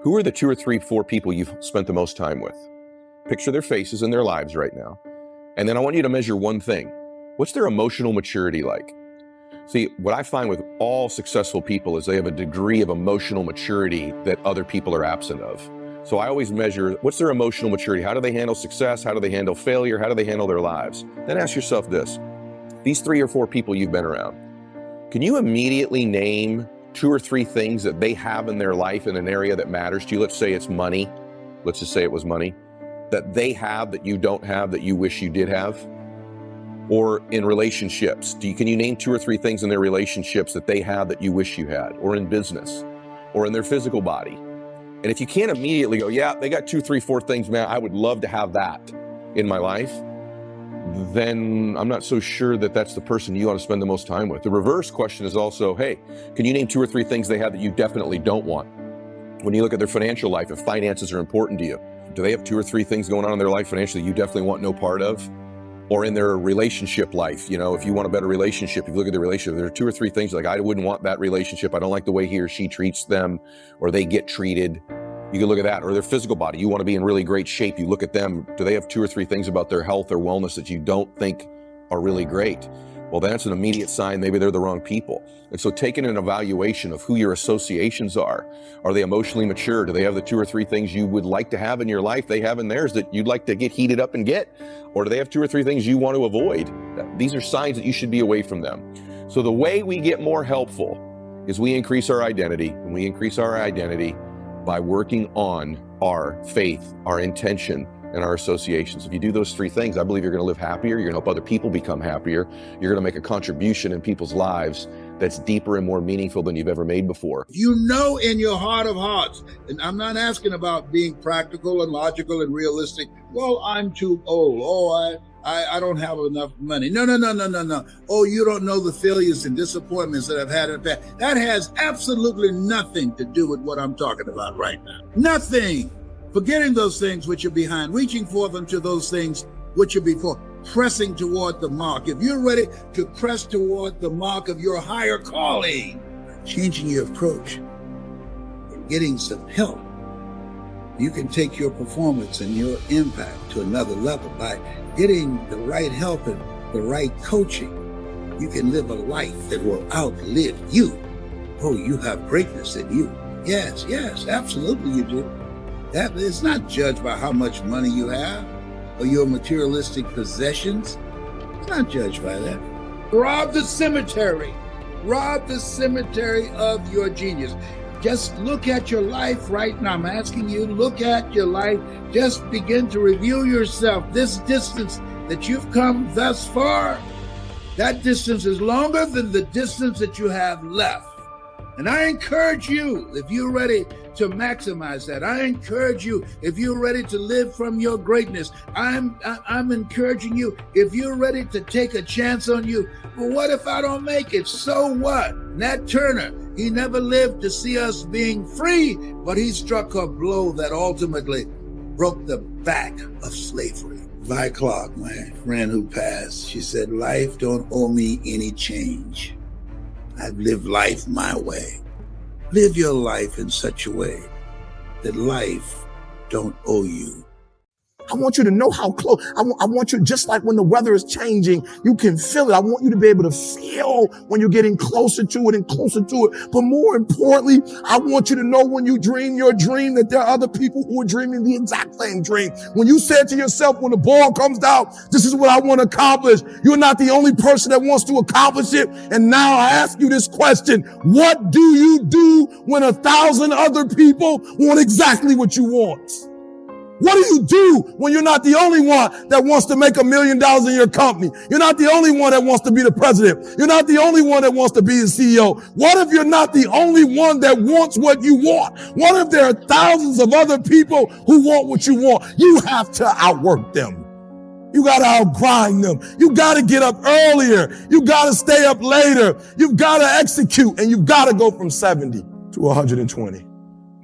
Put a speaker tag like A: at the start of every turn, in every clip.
A: Who are the 2 or 3, 4 people you've spent the most time with? Picture their faces in their lives right now. And then I want you to measure one thing. What's their emotional maturity like? See, what I find with all successful people is they have a degree of emotional maturity that other people are absent of. So I always measure, what's their emotional maturity? How do they handle success? How do they handle failure? How do they handle their lives? Then ask yourself this. These 3 or 4 people you've been around, can you immediately name 2 or 3 things that they have in their life in an area that matters to you? Let's say it's money. Let's just say it was money that they have that you don't have that you wish you did have. Or in relationships, can you name 2 or 3 things in their relationships that they have that you wish you had? Or in business, or in their physical body? And if you can't immediately go, yeah, they got 2, 3, 4 things, man, I would love to have that in my life, then I'm not so sure that that's the person you want to spend the most time with. The reverse question is also, hey, can you name 2 or 3 things they have that you definitely don't want? When you look at their financial life, if finances are important to you, do they have 2 or 3 things going on in their life financially you definitely want no part of? Or in their relationship life, if you want a better relationship, if you look at the relationship, there are 2 or 3 things like, I wouldn't want that relationship. I don't like the way he or she treats them, or they get treated. You can look at that. Or their physical body. You want to be in really great shape. You look at them. Do they have 2 or 3 things about their health or wellness that you don't think are really great? Well, that's an immediate sign maybe they're the wrong people. And so taking an evaluation of who your associations are they emotionally mature? Do they have the 2 or 3 things you would like to have in your life they have in theirs that you'd like to get heated up and get? Or do they have 2 or 3 things you want to avoid? These are signs that you should be away from them. So the way we get more helpful is we increase our identity, and we increase our identity by working on our faith, our intention, and our associations. If you do those 3 things, I believe you're going to live happier, you're going to help other people become happier, you're going to make a contribution in people's lives that's deeper and more meaningful than you've ever made before.
B: You know in your heart of hearts, and I'm not asking about being practical and logical and realistic, well, I'm too old, I don't have enough money. No. Oh, you don't know the failures and disappointments that I've had in the past. That has absolutely nothing to do with what I'm talking about right now. Nothing. Forgetting those things which are behind, reaching forth unto those things which are before, pressing toward the mark. If you're ready to press toward the mark of your higher calling, changing your approach and getting some help, you can take your performance and your impact to another level by getting the right help and the right coaching. You can live a life that will outlive you. Oh, you have greatness in you. Yes, absolutely you do. That is not judged by how much money you have or your materialistic possessions. It's not judged by that. Rob the cemetery. Rob the cemetery of your genius. Just look at your life right now. I'm asking you, look at your life. Just begin to review yourself. This distance that you've come thus far, that distance is longer than the distance that you have left. And I encourage you, if you're ready to maximize that, I encourage you, if you're ready to live from your greatness, I'm encouraging you, if you're ready to take a chance on you, well, what if I don't make it? So what? Nat Turner, he never lived to see us being free, but he struck a blow that ultimately broke the back of slavery. Vi Clark, my friend who passed, she said, life don't owe me any change. I've lived life my way. Live your life in such a way that life don't owe you.
C: I want you to know how close. I want you, just like when the weather is changing, you can feel it. I want you to be able to feel when you're getting closer to it and closer to it. But more importantly, I want you to know when you dream your dream that there are other people who are dreaming the exact same dream. When you said to yourself, when the ball comes down, this is what I want to accomplish. You're not the only person that wants to accomplish it. And now I ask you this question. What do you do when 1,000 other people want exactly what you want? What do you do when you're not the only one that wants to make $1 million in your company? You're not the only one that wants to be the president. You're not the only one that wants to be the CEO. What if you're not the only one that wants what you want? What if there are thousands of other people who want what you want? You have to outwork them. You got to outgrind them. You got to get up earlier. You got to stay up later. You've got to execute, and you've got to go from 70 to 120.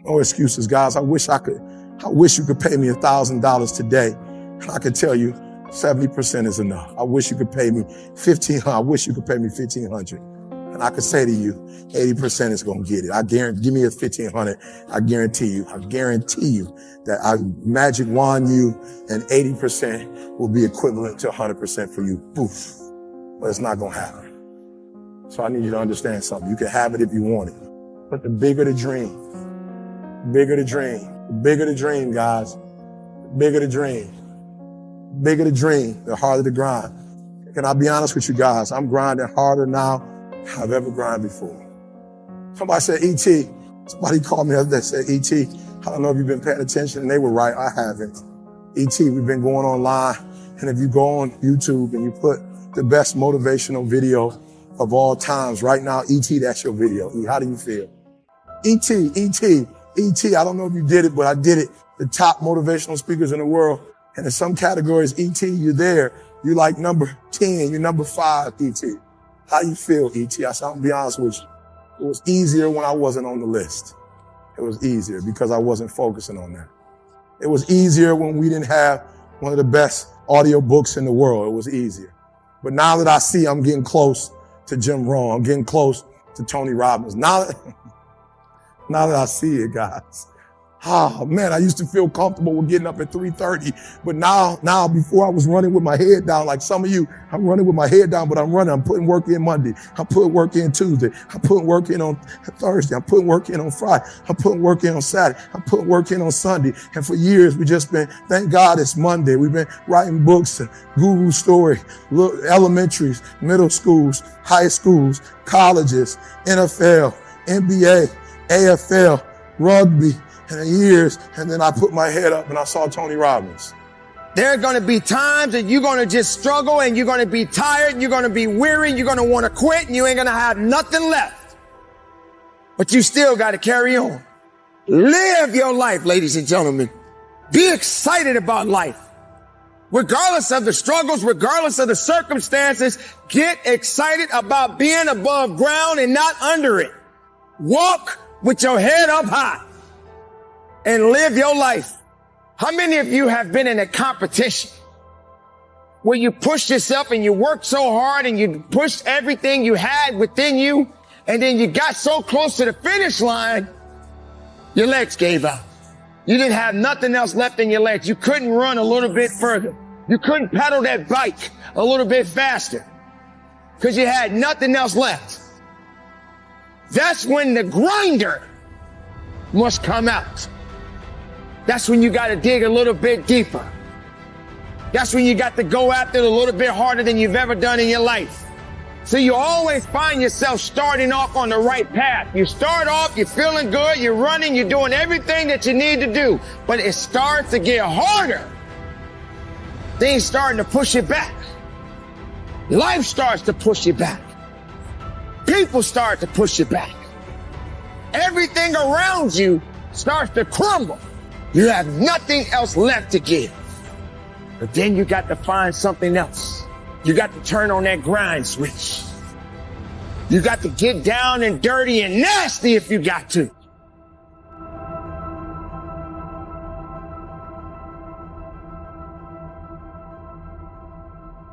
C: No excuses, guys. I wish you could pay me $1,000 today. And I could tell you 70% is enough. I wish you could pay me $1,500. I wish you could pay me $1,500. And I could say to you, 80% is going to get it. I guarantee, give me a 1,500. I guarantee you that I magic wand you and 80% will be equivalent to 100% for you. Poof. But it's not going to happen. So I need you to understand something. You can have it if you want it. But the bigger the dream, guys, the harder the grind. Can I be honest with you guys? I'm grinding harder now than I've ever grinded before. Somebody said, E.T. Somebody called me the other day and said, E.T., I don't know if you've been paying attention. And they were right. I haven't. E.T., we've been going online. And if you go on YouTube and you put the best motivational video of all times right now, E.T., that's your video. How do you feel? E.T., I don't know if you did it, but I did it. The top motivational speakers in the world. And in some categories, E.T., you're there. You're like number 10, you're number 5, E.T. How you feel, E.T.? I said, I'm gonna be honest with you. It was easier when I wasn't on the list. It was easier because I wasn't focusing on that. It was easier when we didn't have one of the best audio books in the world. It was easier. But now that I see I'm getting close to Jim Rohn, I'm getting close to Tony Robbins. Now that I see it, guys. Oh man, I used to feel comfortable with getting up at 3:30, but now before I was running with my head down, like some of you, I'm running with my head down, but I'm putting work in Monday. I'm putting work in Tuesday. I'm putting work in on Thursday. I'm putting work in on Friday. I'm putting work in on Saturday. I'm putting work in on Sunday. And for years, we just been, thank God it's Monday. We've been writing books, Guru Story, elementaries, middle schools, high schools, colleges, NFL, NBA, AFL, rugby, and years, and then I put my head up and I saw Tony Robbins.
D: There are going to be times that you're going to just struggle and you're going to be tired and you're going to be weary and you're going to want to quit and you ain't going to have nothing left. But you still got to carry on. Live your life, ladies and gentlemen. Be excited about life. Regardless of the struggles, regardless of the circumstances, get excited about being above ground and not under it. Walk with your head up high. And live your life. How many of you have been in a competition where you pushed yourself and you worked so hard and you pushed everything you had within you, and then you got so close to the finish line, your legs gave out. You didn't have nothing else left in your legs. You couldn't run a little bit further. You couldn't pedal that bike a little bit faster because you had nothing else left. That's when the grinder must come out. That's when you got to dig a little bit deeper. That's when you got to go after it a little bit harder than you've ever done in your life. So you always find yourself starting off on the right path. You start off, you're feeling good, you're running, you're doing everything that you need to do. But it starts to get harder. Things starting to push you back. Life starts to push you back. People start to push you back. Everything around you starts to crumble. You have nothing else left to give. But then you got to find something else. You got to turn on that grind switch. You got to get down and dirty and nasty if you got to.